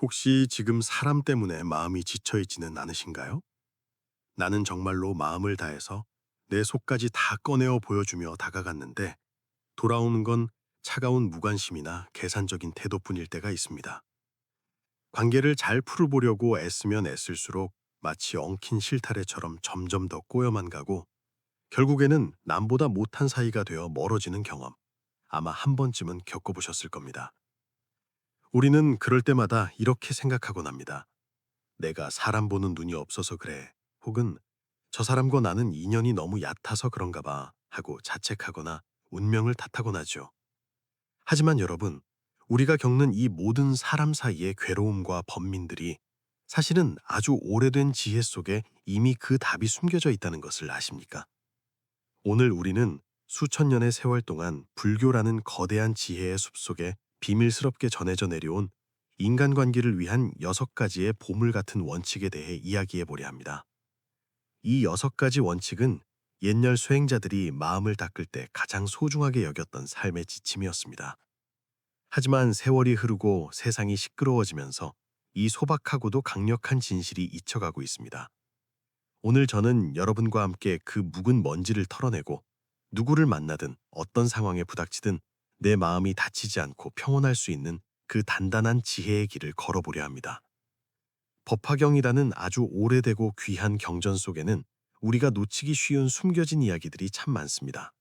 혹시 지금 사람 때문에 마음이 지쳐있지는 않으신가요? 나는 정말로 마음을 다해서 내 속까지 다 꺼내어 보여주며 다가갔는데 돌아오는 건 차가운 무관심이나 계산적인 태도뿐일 때가 있습니다. 관계를 잘 풀어보려고 애쓰면 애쓸수록 마치 엉킨 실타래처럼 점점 더 꼬여만 가고 결국에는 남보다 못한 사이가 되어 멀어지는 경험 아마 한 번쯤은 겪어보셨을 겁니다. 우리는 그럴 때마다 이렇게 생각하곤 합니다. 내가 사람 보는 눈이 없어서 그래. 혹은 저 사람과 나는 인연이 너무 얕아서 그런가 봐 하고 자책하거나 운명을 탓하곤 하죠. 하지만 여러분, 우리가 겪는 이 모든 사람 사이의 괴로움과 번민들이 사실은 아주 오래된 지혜 속에 이미 그 답이 숨겨져 있다는 것을 아십니까? 오늘 우리는 수천 년의 세월 동안 불교라는 거대한 지혜의 숲속에 비밀스럽게 전해져 내려온 인간관계를 위한 6가지의 보물 같은 원칙에 대해 이야기해 보려 합니다. 이 6가지 원칙은 옛날 수행자들이 마음을 닦을 때 가장 소중하게 여겼던 삶의 지침이었습니다. 하지만 세월이 흐르고 세상이 시끄러워지면서 이 소박하고도 강력한 진실이 잊혀가고 있습니다. 오늘 저는 여러분과 함께 그 묵은 먼지를 털어내고 누구를 만나든 어떤 상황에 부닥치든 내 마음이 다치지 않고 평온할 수 있는 그 단단한 지혜의 길을 걸어보려 합니다. 법화경이라는 아주 오래되고 귀한 경전 속에는 우리가 놓치기 쉬운 숨겨진 이야기들이 참 많습니다.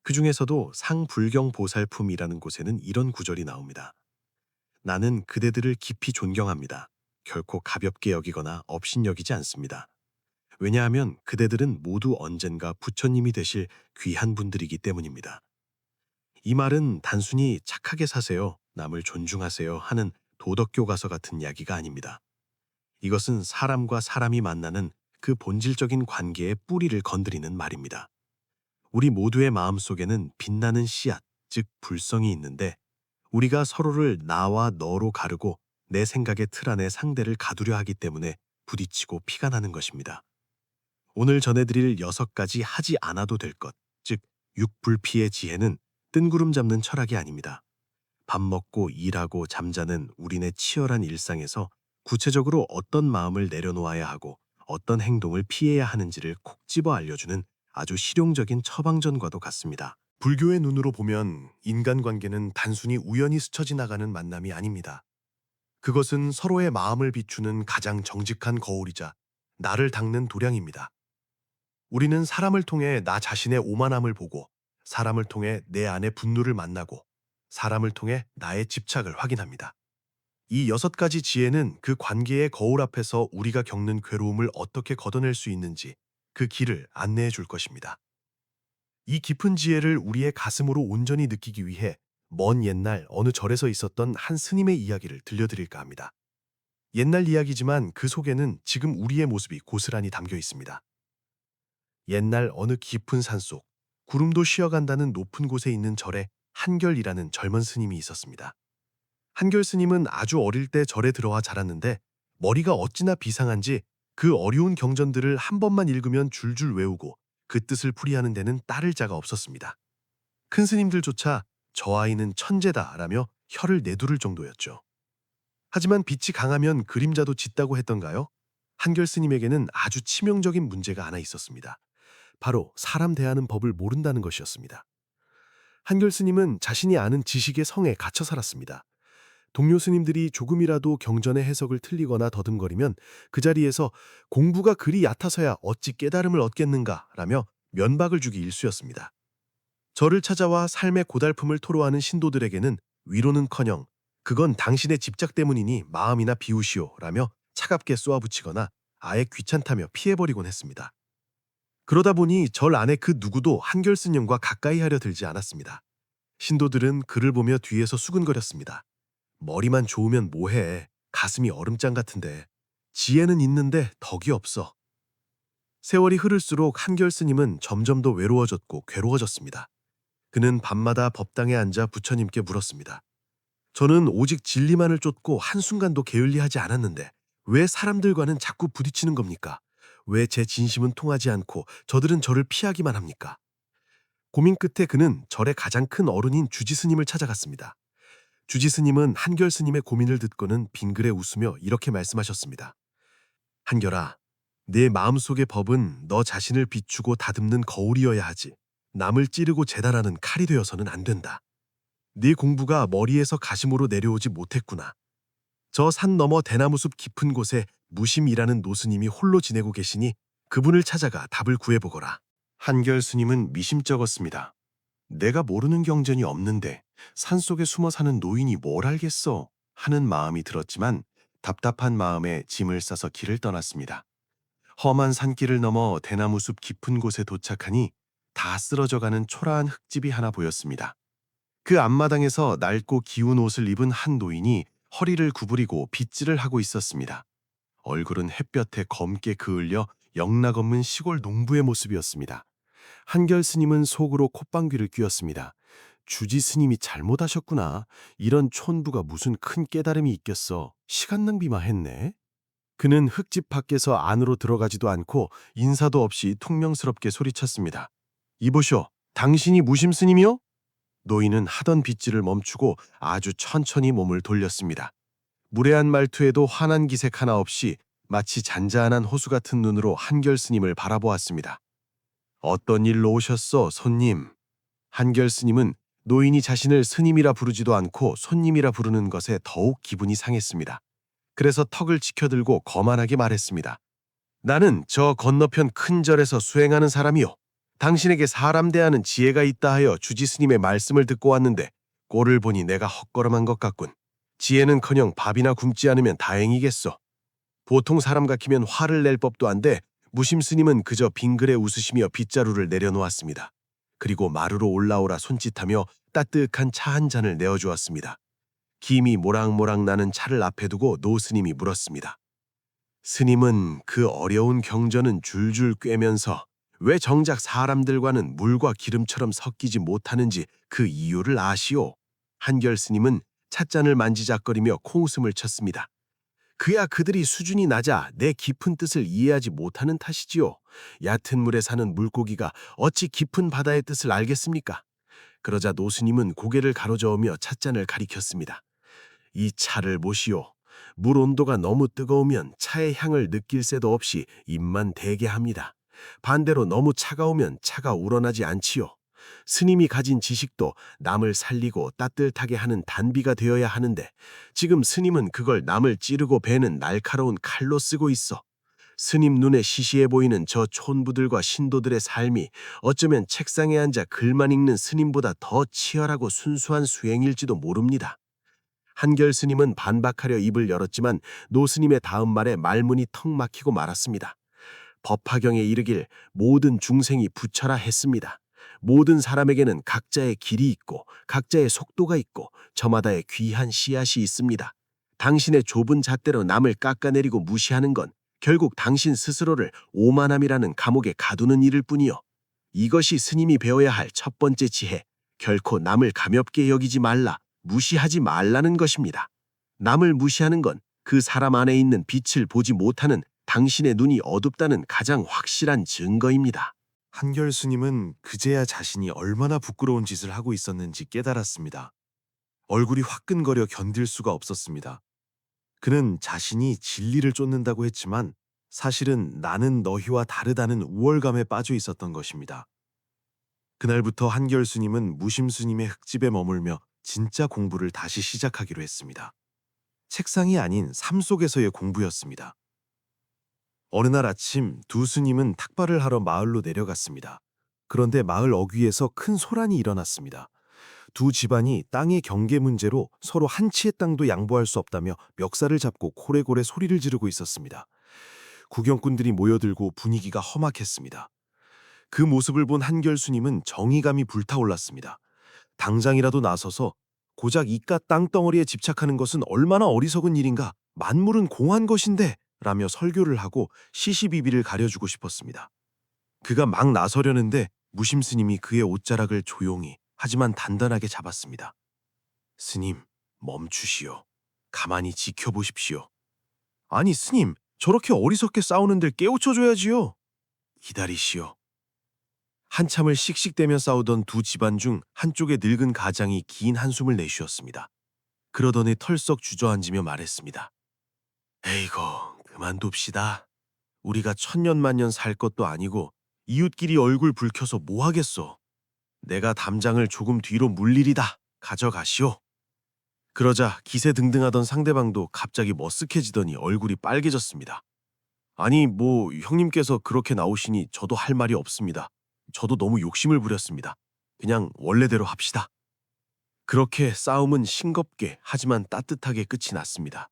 그 중에서도 상불경보살품이라는 곳에는 이런 구절이 나옵니다. 나는 그대들을 깊이 존경합니다. 결코 가볍게 여기거나 업신여기지 않습니다. 왜냐하면 그대들은 모두 언젠가 부처님이 되실 귀한 분들이기 때문입니다. 이 말은 단순히 착하게 사세요, 남을 존중하세요 하는 도덕교과서 같은 이야기가 아닙니다. 이것은 사람과 사람이 만나는 그 본질적인 관계의 뿌리를 건드리는 말입니다. 우리 모두의 마음속에는 빛나는 씨앗, 즉 불성이 있는데 우리가 서로를 나와 너로 가르고 내 생각의 틀 안에 상대를 가두려 하기 때문에 부딪히고 피가 나는 것입니다. 오늘 전해드릴 6가지 하지 않아도 될 것, 즉 육불피의 지혜는 뜬구름 잡는 철학이 아닙니다. 밥 먹고 일하고 잠자는 우리네 치열한 일상에서 구체적으로 어떤 마음을 내려놓아야 하고 어떤 행동을 피해야 하는지를 콕 집어 알려주는 아주 실용적인 처방전과도 같습니다. 불교의 눈으로 보면 인간관계는 단순히 우연히 스쳐 지나가는 만남이 아닙니다. 그것은 서로의 마음을 비추는 가장 정직한 거울이자 나를 닦는 도량입니다. 우리는 사람을 통해 나 자신의 오만함을 보고 사람을 통해 내 안의 분노를 만나고 사람을 통해 나의 집착을 확인합니다. 이 6가지 지혜는 그 관계의 거울 앞에서 우리가 겪는 괴로움을 어떻게 걷어낼 수 있는지 그 길을 안내해 줄 것입니다. 이 깊은 지혜를 우리의 가슴으로 온전히 느끼기 위해 먼 옛날 어느 절에서 있었던 한 스님의 이야기를 들려드릴까 합니다. 옛날 이야기지만 그 속에는 지금 우리의 모습이 고스란히 담겨 있습니다. 옛날 어느 깊은 산속, 구름도 쉬어간다는 높은 곳에 있는 절에 한결이라는 젊은 스님이 있었습니다. 한결 스님은 아주 어릴 때 절에 들어와 자랐는데 머리가 어찌나 비상한지 그 어려운 경전들을 한 번만 읽으면 줄줄 외우고 그 뜻을 풀이하는 데는 따를 자가 없었습니다. 큰 스님들조차 저 아이는 천재다라며 혀를 내두를 정도였죠. 하지만 빛이 강하면 그림자도 짙다고 했던가요? 한결 스님에게는 아주 치명적인 문제가 하나 있었습니다. 바로 사람 대하는 법을 모른다는 것이었습니다. 한결 스님은 자신이 아는 지식의 성에 갇혀 살았습니다. 동료 스님들이 조금이라도 경전의 해석을 틀리거나 더듬거리면 그 자리에서 공부가 그리 얕아서야 어찌 깨달음을 얻겠는가 라며 면박을 주기 일쑤였습니다. 저를 찾아와 삶의 고달픔을 토로하는 신도들에게는 위로는커녕 그건 당신의 집착 때문이니 마음이나 비우시오 라며 차갑게 쏘아붙이거나 아예 귀찮다며 피해버리곤 했습니다. 그러다 보니 절 안에 그 누구도 한결 스님과 가까이 하려 들지 않았습니다. 신도들은 그를 보며 뒤에서 수근거렸습니다. 머리만 좋으면 뭐해. 가슴이 얼음장 같은데. 지혜는 있는데 덕이 없어. 세월이 흐를수록 한결 스님은 점점 더 외로워졌고 괴로워졌습니다. 그는 밤마다 법당에 앉아 부처님께 물었습니다. 저는 오직 진리만을 쫓고 한순간도 게을리하지 않았는데 왜 사람들과는 자꾸 부딪히는 겁니까? 왜 제 진심은 통하지 않고 저들은 저를 피하기만 합니까? 고민 끝에 그는 절의 가장 큰 어른인 주지 스님을 찾아갔습니다. 주지 스님은 한결 스님의 고민을 듣고는 빙그레 웃으며 이렇게 말씀하셨습니다. 한결아, 내 마음속의 법은 너 자신을 비추고 다듬는 거울이어야 하지. 남을 찌르고 재단하는 칼이 되어서는 안 된다. 네 공부가 머리에서 가심으로 내려오지 못했구나. 저 산 너머 대나무숲 깊은 곳에 무심이라는 노스님이 홀로 지내고 계시니 그분을 찾아가 답을 구해보거라. 한결 스님은 미심쩍었습니다. 내가 모르는 경전이 없는데 산속에 숨어 사는 노인이 뭘 알겠어 하는 마음이 들었지만 답답한 마음에 짐을 싸서 길을 떠났습니다. 험한 산길을 넘어 대나무숲 깊은 곳에 도착하니 다 쓰러져가는 초라한 흙집이 하나 보였습니다. 그 앞마당에서 낡고 기운 옷을 입은 한 노인이 허리를 구부리고 빗질을 하고 있었습니다. 얼굴은 햇볕에 검게 그을려 영락없는 시골 농부의 모습이었습니다. 한결 스님은 속으로 콧방귀를 뀌었습니다. 주지 스님이 잘못하셨구나. 이런 촌부가 무슨 큰 깨달음이 있겠어. 시간 낭비만 했네. 그는 흙집 밖에서 안으로 들어가지도 않고 인사도 없이 퉁명스럽게 소리쳤습니다. 이보쇼, 당신이 무심 스님이요? 노인은 하던 빗질을 멈추고 아주 천천히 몸을 돌렸습니다. 무례한 말투에도 환한 기색 하나 없이 마치 잔잔한 호수 같은 눈으로 한결 스님을 바라보았습니다. 어떤 일로 오셨어, 손님? 한결 스님은 노인이 자신을 스님이라 부르지도 않고 손님이라 부르는 것에 더욱 기분이 상했습니다. 그래서 턱을 치켜들고 거만하게 말했습니다. 나는 저 건너편 큰 절에서 수행하는 사람이요. 당신에게 사람 대하는 지혜가 있다 하여 주지 스님의 말씀을 듣고 왔는데 꼴을 보니 내가 헛걸음한 것 같군. 지혜는커녕 밥이나 굶지 않으면 다행이겠소. 보통 사람 같으면 화를 낼 법도 한데 무심 스님은 그저 빙그레 웃으시며 빗자루를 내려놓았습니다. 그리고 마루로 올라오라 손짓하며 따뜻한 차 한 잔을 내어주었습니다. 김이 모락모락 나는 차를 앞에 두고 노 스님이 물었습니다. 스님은 그 어려운 경전은 줄줄 꿰면서 왜 정작 사람들과는 물과 기름처럼 섞이지 못하는지 그 이유를 아시오? 한결 스님은 찻잔을 만지작거리며 콩웃음을 쳤습니다. 그야 그들이 수준이 낮아 내 깊은 뜻을 이해하지 못하는 탓이지요. 얕은 물에 사는 물고기가 어찌 깊은 바다의 뜻을 알겠습니까? 그러자 노스님은 고개를 가로저으며 찻잔을 가리켰습니다. 이 차를 보시오. 물 온도가 너무 뜨거우면 차의 향을 느낄 새도 없이 입만 대게 합니다. 반대로 너무 차가우면 차가 우러나지 않지요. 스님이 가진 지식도 남을 살리고 따뜻하게 하는 단비가 되어야 하는데 지금 스님은 그걸 남을 찌르고 베는 날카로운 칼로 쓰고 있어. 스님 눈에 시시해 보이는 저 촌부들과 신도들의 삶이 어쩌면 책상에 앉아 글만 읽는 스님보다 더 치열하고 순수한 수행일지도 모릅니다. 한결 스님은 반박하려 입을 열었지만 노 스님의 다음 말에 말문이 턱 막히고 말았습니다. 법화경에 이르길 모든 중생이 부처라 했습니다. 모든 사람에게는 각자의 길이 있고 각자의 속도가 있고 저마다의 귀한 씨앗이 있습니다. 당신의 좁은 잣대로 남을 깎아내리고 무시하는 건 결국 당신 스스로를 오만함이라는 감옥에 가두는 일일 뿐이요. 이것이 스님이 배워야 할 첫 번째 지혜, 결코 남을 가볍게 여기지 말라, 무시하지 말라는 것입니다. 남을 무시하는 건 그 사람 안에 있는 빛을 보지 못하는 당신의 눈이 어둡다는 가장 확실한 증거입니다. 한결 스님은 그제야 자신이 얼마나 부끄러운 짓을 하고 있었는지 깨달았습니다. 얼굴이 화끈거려 견딜 수가 없었습니다. 그는 자신이 진리를 쫓는다고 했지만 사실은 나는 너희와 다르다는 우월감에 빠져 있었던 것입니다. 그날부터 한결 스님은 무심 스님의 흙집에 머물며 진짜 공부를 다시 시작하기로 했습니다. 책상이 아닌 삶 속에서의 공부였습니다. 어느 날 아침 두 스님은 탁발을 하러 마을로 내려갔습니다. 그런데 마을 어귀에서 큰 소란이 일어났습니다. 두 집안이 땅의 경계 문제로 서로 한 치의 땅도 양보할 수 없다며 멱살을 잡고 고래고래 소리를 지르고 있었습니다. 구경꾼들이 모여들고 분위기가 험악했습니다. 그 모습을 본 한결 스님은 정의감이 불타올랐습니다. 당장이라도 나서서 고작 이깟 땅덩어리에 집착하는 것은 얼마나 어리석은 일인가, 만물은 공한 것인데 라며 설교를 하고 시시비비를 가려주고 싶었습니다. 그가 막 나서려는데 무심 스님이 그의 옷자락을 조용히 하지만 단단하게 잡았습니다. 스님, 멈추시오. 가만히 지켜보십시오. 아니 스님, 저렇게 어리석게 싸우는들 깨우쳐줘야지요. 기다리시오. 한참을 씩씩대며 싸우던 두 집안 중 한쪽의 늙은 가장이 긴 한숨을 내쉬었습니다. 그러더니 털썩 주저앉으며 말했습니다. 에이고, 그만둡시다. 우리가 천년만년 살 것도 아니고 이웃끼리 얼굴 붉혀서 뭐 하겠소. 내가 담장을 조금 뒤로 물리리다. 가져가시오. 그러자 기세등등하던 상대방도 갑자기 머쓱해지더니 얼굴이 빨개졌습니다. 아니, 뭐 형님께서 그렇게 나오시니 저도 할 말이 없습니다. 저도 너무 욕심을 부렸습니다. 그냥 원래대로 합시다. 그렇게 싸움은 싱겁게 하지만 따뜻하게 끝이 났습니다.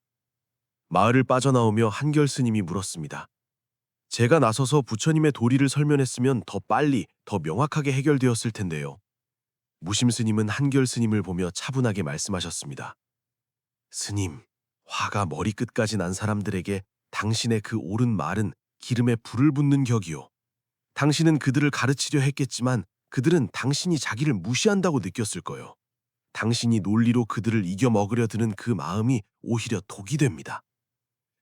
마을을 빠져나오며 한결 스님이 물었습니다. 제가 나서서 부처님의 도리를 설명했으면 더 빨리, 더 명확하게 해결되었을 텐데요. 무심 스님은 한결 스님을 보며 차분하게 말씀하셨습니다. 스님, 화가 머리끝까지 난 사람들에게 당신의 그 옳은 말은 기름에 불을 붓는 격이요. 당신은 그들을 가르치려 했겠지만 그들은 당신이 자기를 무시한다고 느꼈을 거요. 당신이 논리로 그들을 이겨 먹으려 드는 그 마음이 오히려 독이 됩니다.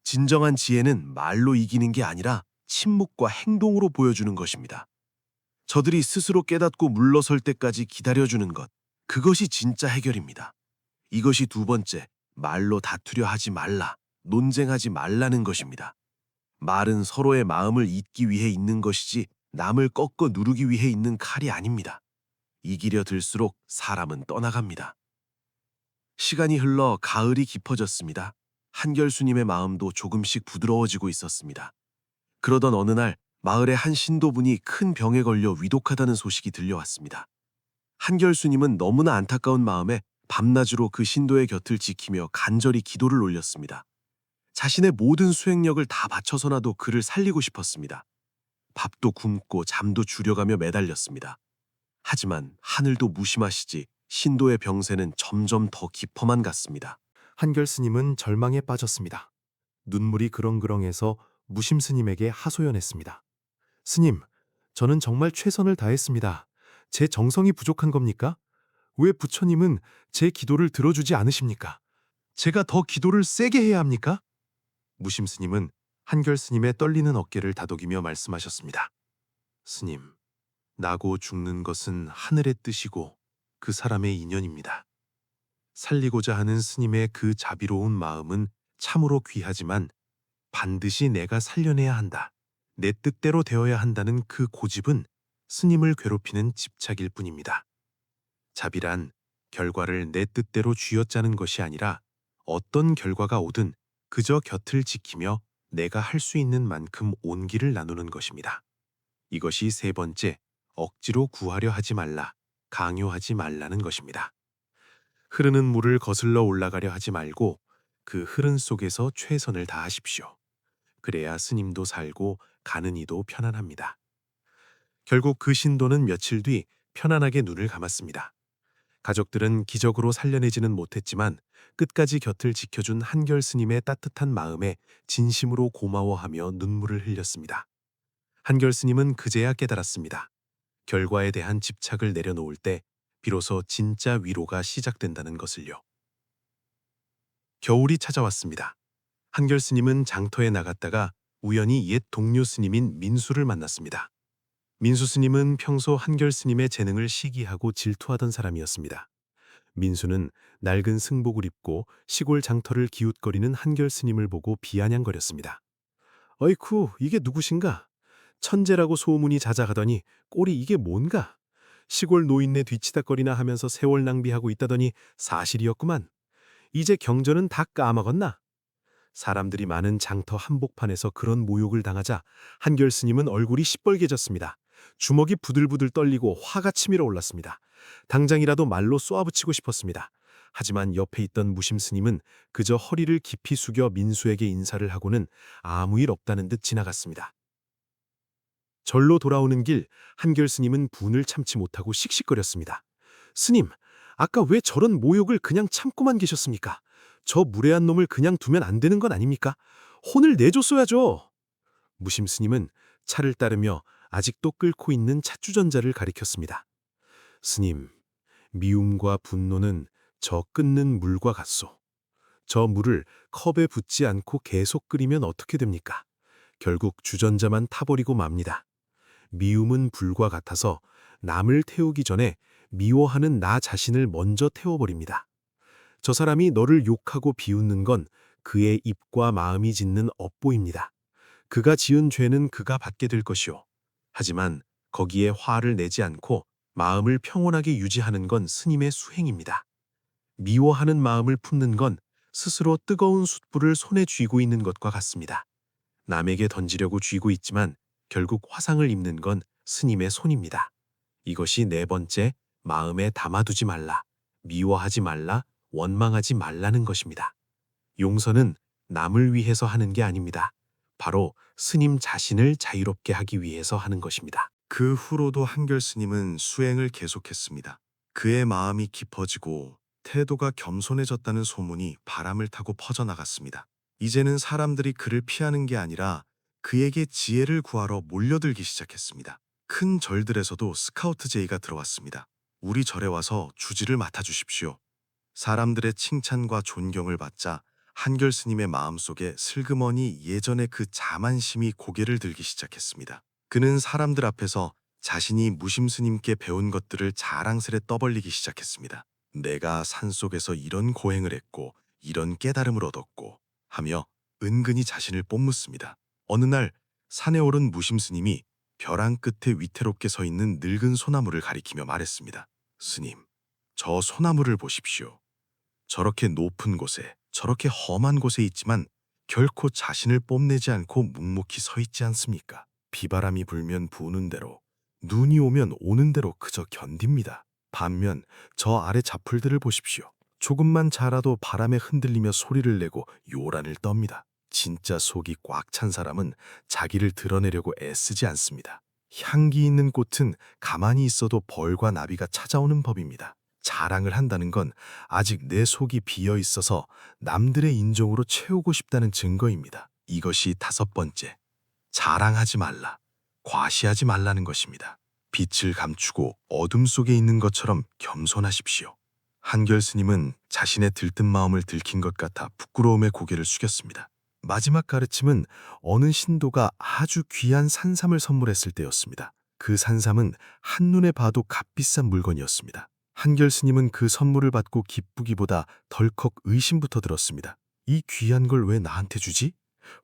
진정한 지혜는 말로 이기는 게 아니라 침묵과 행동으로 보여주는 것입니다. 저들이 스스로 깨닫고 물러설 때까지 기다려주는 것, 그것이 진짜 해결입니다. 이것이 두 번째, 말로 다투려 하지 말라, 논쟁하지 말라는 것입니다. 말은 서로의 마음을 잇기 위해 있는 것이지 남을 꺾어 누르기 위해 있는 칼이 아닙니다. 이기려 들수록 사람은 떠나갑니다. 시간이 흘러 가을이 깊어졌습니다. 한결스님의 마음도 조금씩 부드러워지고 있었습니다. 그러던 어느 날 마을의 한 신도분이 큰 병에 걸려 위독하다는 소식이 들려왔습니다. 한결스님은 너무나 안타까운 마음에 밤낮으로 그 신도의 곁을 지키며 간절히 기도를 올렸습니다. 자신의 모든 수행력을 다 바쳐서라도 그를 살리고 싶었습니다. 밥도 굶고 잠도 줄여가며 매달렸습니다. 하지만 하늘도 무심하시지 신도의 병세는 점점 더 깊어만 갔습니다. 한결 스님은 절망에 빠졌습니다. 눈물이 그렁그렁해서 무심 스님에게 하소연했습니다. 스님, 저는 정말 최선을 다했습니다. 제 정성이 부족한 겁니까? 왜 부처님은 제 기도를 들어주지 않으십니까? 제가 더 기도를 세게 해야 합니까? 무심 스님은 한결 스님의 떨리는 어깨를 다독이며 말씀하셨습니다. 스님, 나고 죽는 것은 하늘의 뜻이고 그 사람의 인연입니다. 살리고자 하는 스님의 그 자비로운 마음은 참으로 귀하지만 반드시 내가 살려내야 한다. 내 뜻대로 되어야 한다는 그 고집은 스님을 괴롭히는 집착일 뿐입니다. 자비란 결과를 내 뜻대로 쥐어짜는 것이 아니라 어떤 결과가 오든 그저 곁을 지키며 내가 할 수 있는 만큼 온기를 나누는 것입니다. 이것이 세 번째, 억지로 구하려 하지 말라, 강요하지 말라는 것입니다. 흐르는 물을 거슬러 올라가려 하지 말고 그 흐름 속에서 최선을 다하십시오. 그래야 스님도 살고 가는 이도 편안합니다. 결국 그 신도는 며칠 뒤 편안하게 눈을 감았습니다. 가족들은 기적으로 살려내지는 못했지만 끝까지 곁을 지켜준 한결 스님의 따뜻한 마음에 진심으로 고마워하며 눈물을 흘렸습니다. 한결 스님은 그제야 깨달았습니다. 결과에 대한 집착을 내려놓을 때 비로소 진짜 위로가 시작된다는 것을요. 겨울이 찾아왔습니다. 한결 스님은 장터에 나갔다가 우연히 옛 동료 스님인 민수를 만났습니다. 민수 스님은 평소 한결 스님의 재능을 시기하고 질투하던 사람이었습니다. 민수는 낡은 승복을 입고 시골 장터를 기웃거리는 한결 스님을 보고 비아냥거렸습니다. 어이쿠, 이게 누구신가? 천재라고 소문이 자자하더니 꼴이 이게 뭔가? 시골 노인네 뒤치다거리나 하면서 세월 낭비하고 있다더니 사실이었구만. 이제 경전은 다 까먹었나? 사람들이 많은 장터 한복판에서 그런 모욕을 당하자 한결 스님은 얼굴이 시뻘개졌습니다. 주먹이 부들부들 떨리고 화가 치밀어 올랐습니다. 당장이라도 말로 쏘아붙이고 싶었습니다. 하지만 옆에 있던 무심 스님은 그저 허리를 깊이 숙여 민수에게 인사를 하고는 아무 일 없다는 듯 지나갔습니다. 절로 돌아오는 길 한결 스님은 분을 참지 못하고 씩씩거렸습니다. 스님, 아까 왜 저런 모욕을 그냥 참고만 계셨습니까? 저 무례한 놈을 그냥 두면 안 되는 건 아닙니까? 혼을 내줬어야죠. 무심 스님은 차를 따르며 아직도 끓고 있는 찻주전자를 가리켰습니다. 스님, 미움과 분노는 저 끓는 물과 같소. 저 물을 컵에 붓지 않고 계속 끓이면 어떻게 됩니까? 결국 주전자만 타버리고 맙니다. 미움은 불과 같아서 남을 태우기 전에 미워하는 나 자신을 먼저 태워버립니다. 저 사람이 너를 욕하고 비웃는 건 그의 입과 마음이 짓는 업보입니다. 그가 지은 죄는 그가 받게 될 것이요. 하지만 거기에 화를 내지 않고 마음을 평온하게 유지하는 건 스님의 수행입니다. 미워하는 마음을 품는 건 스스로 뜨거운 숯불을 손에 쥐고 있는 것과 같습니다. 남에게 던지려고 쥐고 있지만 결국 화상을 입는 건 스님의 손입니다. 이것이 네 번째, 마음에 담아두지 말라, 미워하지 말라, 원망하지 말라는 것입니다. 용서는 남을 위해서 하는 게 아닙니다. 바로 스님 자신을 자유롭게 하기 위해서 하는 것입니다. 그 후로도 한결 스님은 수행을 계속했습니다. 그의 마음이 깊어지고 태도가 겸손해졌다는 소문이 바람을 타고 퍼져나갔습니다. 이제는 사람들이 그를 피하는 게 아니라 그에게 지혜를 구하러 몰려들기 시작했습니다. 큰 절들에서도 스카우트 제의가 들어왔습니다. 우리 절에 와서 주지를 맡아주십시오. 사람들의 칭찬과 존경을 받자 한결 스님의 마음속에 슬그머니 예전의 그 자만심이 고개를 들기 시작했습니다. 그는 사람들 앞에서 자신이 무심 스님께 배운 것들을 자랑스레 떠벌리기 시작했습니다. 내가 산속에서 이런 고행을 했고 이런 깨달음을 얻었고 하며 은근히 자신을 뽐묻습니다. 어느 날 산에 오른 무심 스님이 벼랑 끝에 위태롭게 서 있는 늙은 소나무를 가리키며 말했습니다. 스님, 저 소나무를 보십시오. 저렇게 높은 곳에, 저렇게 험한 곳에 있지만 결코 자신을 뽐내지 않고 묵묵히 서 있지 않습니까? 비바람이 불면 부는 대로, 눈이 오면 오는 대로 그저 견딥니다. 반면 저 아래 잡풀들을 보십시오. 조금만 자라도 바람에 흔들리며 소리를 내고 요란을 떱니다. 진짜 속이 꽉 찬 사람은 자기를 드러내려고 애쓰지 않습니다. 향기 있는 꽃은 가만히 있어도 벌과 나비가 찾아오는 법입니다. 자랑을 한다는 건 아직 내 속이 비어 있어서 남들의 인정으로 채우고 싶다는 증거입니다. 이것이 다섯 번째, 자랑하지 말라, 과시하지 말라는 것입니다. 빛을 감추고 어둠 속에 있는 것처럼 겸손하십시오. 한결 스님은 자신의 들뜬 마음을 들킨 것 같아 부끄러움에 고개를 숙였습니다. 마지막 가르침은 어느 신도가 아주 귀한 산삼을 선물했을 때였습니다. 그 산삼은 한눈에 봐도 값비싼 물건이었습니다. 한결 스님은 그 선물을 받고 기쁘기보다 덜컥 의심부터 들었습니다. 이 귀한 걸 왜 나한테 주지?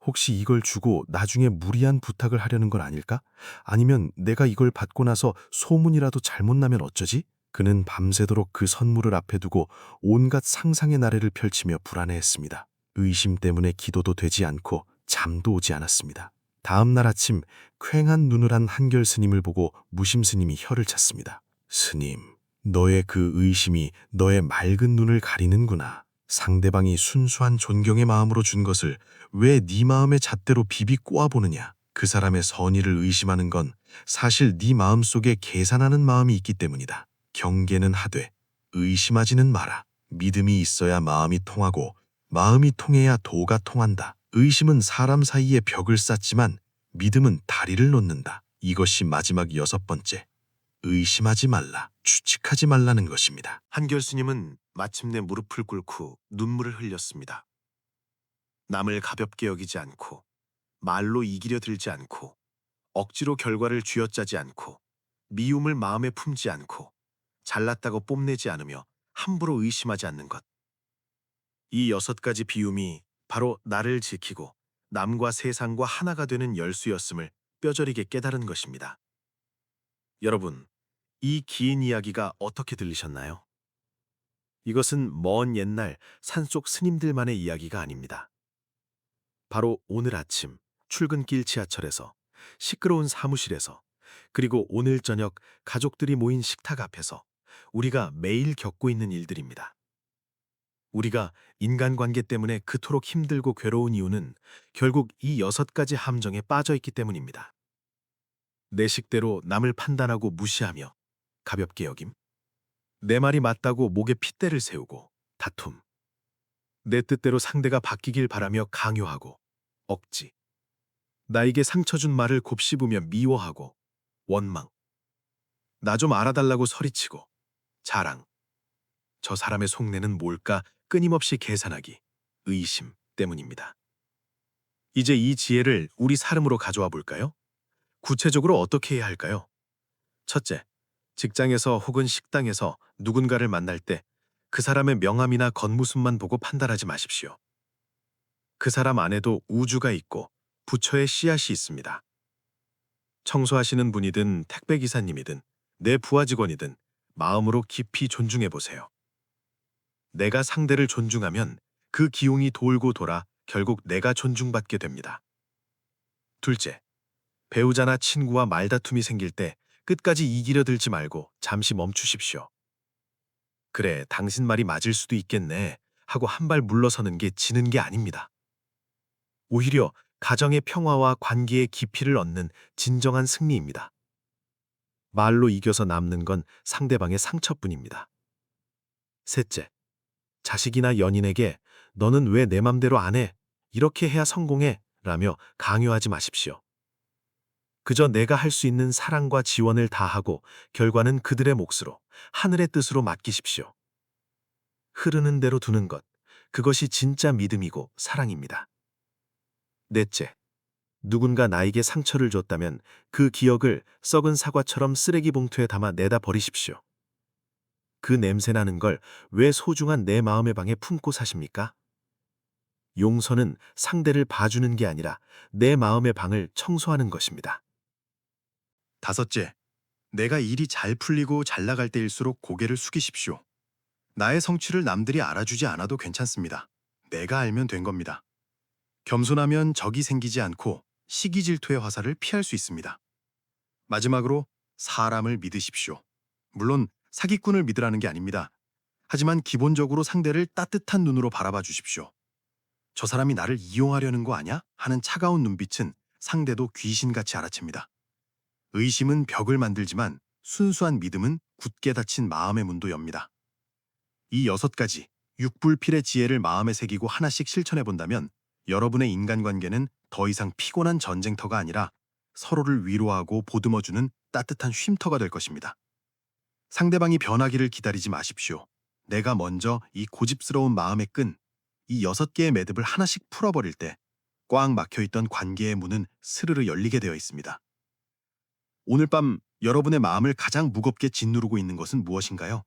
혹시 이걸 주고 나중에 무리한 부탁을 하려는 건 아닐까? 아니면 내가 이걸 받고 나서 소문이라도 잘못 나면 어쩌지? 그는 밤새도록 그 선물을 앞에 두고 온갖 상상의 나래를 펼치며 불안해했습니다. 의심 때문에 기도도 되지 않고 잠도 오지 않았습니다. 다음 날 아침 퀭한 눈을 한 한결 스님을 보고 무심 스님이 혀를 찼습니다. 스님, 너의 그 의심이 너의 맑은 눈을 가리는구나. 상대방이 순수한 존경의 마음으로 준 것을 왜 네 마음의 잣대로 비비 꼬아보느냐. 그 사람의 선의를 의심하는 건 사실 네 마음속에 계산하는 마음이 있기 때문이다. 경계는 하되 의심하지는 마라. 믿음이 있어야 마음이 통하고 마음이 통해야 도가 통한다. 의심은 사람 사이에 벽을 쌓지만 믿음은 다리를 놓는다. 이것이 마지막 여섯 번째, 의심하지 말라, 추측하지 말라는 것입니다. 한결 스님은 마침내 무릎을 꿇고 눈물을 흘렸습니다. 남을 가볍게 여기지 않고, 말로 이기려 들지 않고, 억지로 결과를 쥐어짜지 않고, 미움을 마음에 품지 않고, 잘났다고 뽐내지 않으며 함부로 의심하지 않는 것. 이 6가지 비움이 바로 나를 지키고 남과 세상과 하나가 되는 열쇠였음을 뼈저리게 깨달은 것입니다. 여러분, 이 긴 이야기가 어떻게 들리셨나요? 이것은 먼 옛날 산속 스님들만의 이야기가 아닙니다. 바로 오늘 아침 출근길 지하철에서, 시끄러운 사무실에서, 그리고 오늘 저녁 가족들이 모인 식탁 앞에서 우리가 매일 겪고 있는 일들입니다. 우리가 인간관계 때문에 그토록 힘들고 괴로운 이유는 결국 이 6가지 함정에 빠져 있기 때문입니다. 내 식대로 남을 판단하고 무시하며 가볍게 여김, 내 말이 맞다고 목에 핏대를 세우고 다툼, 내 뜻대로 상대가 바뀌길 바라며 강요하고 억지, 나에게 상처 준 말을 곱씹으며 미워하고 원망, 나 좀 알아달라고 소리치고 자랑, 저 사람의 속내는 뭘까 끊임없이 계산하기, 의심 때문입니다. 이제 이 지혜를 우리 삶으로 가져와 볼까요? 구체적으로 어떻게 해야 할까요? 첫째, 직장에서 혹은 식당에서 누군가를 만날 때 그 사람의 명함이나 겉모습만 보고 판단하지 마십시오. 그 사람 안에도 우주가 있고 부처의 씨앗이 있습니다. 청소하시는 분이든 택배기사님이든 내 부하 직원이든 마음으로 깊이 존중해 보세요. 내가 상대를 존중하면 그 기운이 돌고 돌아 결국 내가 존중받게 됩니다. 둘째, 배우자나 친구와 말다툼이 생길 때 끝까지 이기려 들지 말고 잠시 멈추십시오. 그래, 당신 말이 맞을 수도 있겠네 하고 한 발 물러서는 게 지는 게 아닙니다. 오히려 가정의 평화와 관계의 깊이를 얻는 진정한 승리입니다. 말로 이겨서 남는 건 상대방의 상처뿐입니다. 셋째, 자식이나 연인에게 너는 왜 내 맘대로 안 해? 이렇게 해야 성공해 라며 강요하지 마십시오. 그저 내가 할 수 있는 사랑과 지원을 다하고 결과는 그들의 몫으로, 하늘의 뜻으로 맡기십시오. 흐르는 대로 두는 것, 그것이 진짜 믿음이고 사랑입니다. 넷째, 누군가 나에게 상처를 줬다면 그 기억을 썩은 사과처럼 쓰레기 봉투에 담아 내다 버리십시오. 그 냄새나는 걸 왜 소중한 내 마음의 방에 품고 사십니까? 용서는 상대를 봐주는 게 아니라 내 마음의 방을 청소하는 것입니다. 다섯째, 내가 일이 잘 풀리고 잘 나갈 때일수록 고개를 숙이십시오. 나의 성취를 남들이 알아주지 않아도 괜찮습니다. 내가 알면 된 겁니다. 겸손하면 적이 생기지 않고 시기 질투의 화살을 피할 수 있습니다. 마지막으로 사람을 믿으십시오. 물론 사기꾼을 믿으라는 게 아닙니다. 하지만 기본적으로 상대를 따뜻한 눈으로 바라봐 주십시오. 저 사람이 나를 이용하려는 거 아냐? 하는 차가운 눈빛은 상대도 귀신같이 알아챕니다. 의심은 벽을 만들지만 순수한 믿음은 굳게 닫힌 마음의 문도 엽니다. 이 6가지 육불필의 지혜를 마음에 새기고 하나씩 실천해 본다면 여러분의 인간관계는 더 이상 피곤한 전쟁터가 아니라 서로를 위로하고 보듬어주는 따뜻한 쉼터가 될 것입니다. 상대방이 변하기를 기다리지 마십시오. 내가 먼저 이 고집스러운 마음의 끈, 이 6개의 매듭을 하나씩 풀어버릴 때 꽉 막혀있던 관계의 문은 스르르 열리게 되어 있습니다. 오늘 밤 여러분의 마음을 가장 무겁게 짓누르고 있는 것은 무엇인가요?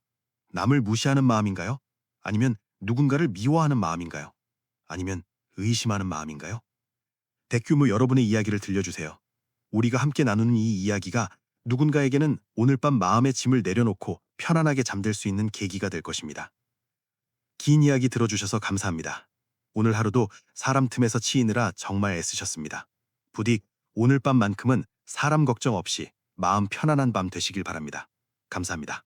남을 무시하는 마음인가요? 아니면 누군가를 미워하는 마음인가요? 아니면 의심하는 마음인가요? 대규모 여러분의 이야기를 들려주세요. 우리가 함께 나누는 이 이야기가 누군가에게는 오늘 밤 마음의 짐을 내려놓고 편안하게 잠들 수 있는 계기가 될 것입니다. 긴 이야기 들어주셔서 감사합니다. 오늘 하루도 사람 틈에서 치이느라 정말 애쓰셨습니다. 부디 오늘 밤만큼은 사람 걱정 없이 마음 편안한 밤 되시길 바랍니다. 감사합니다.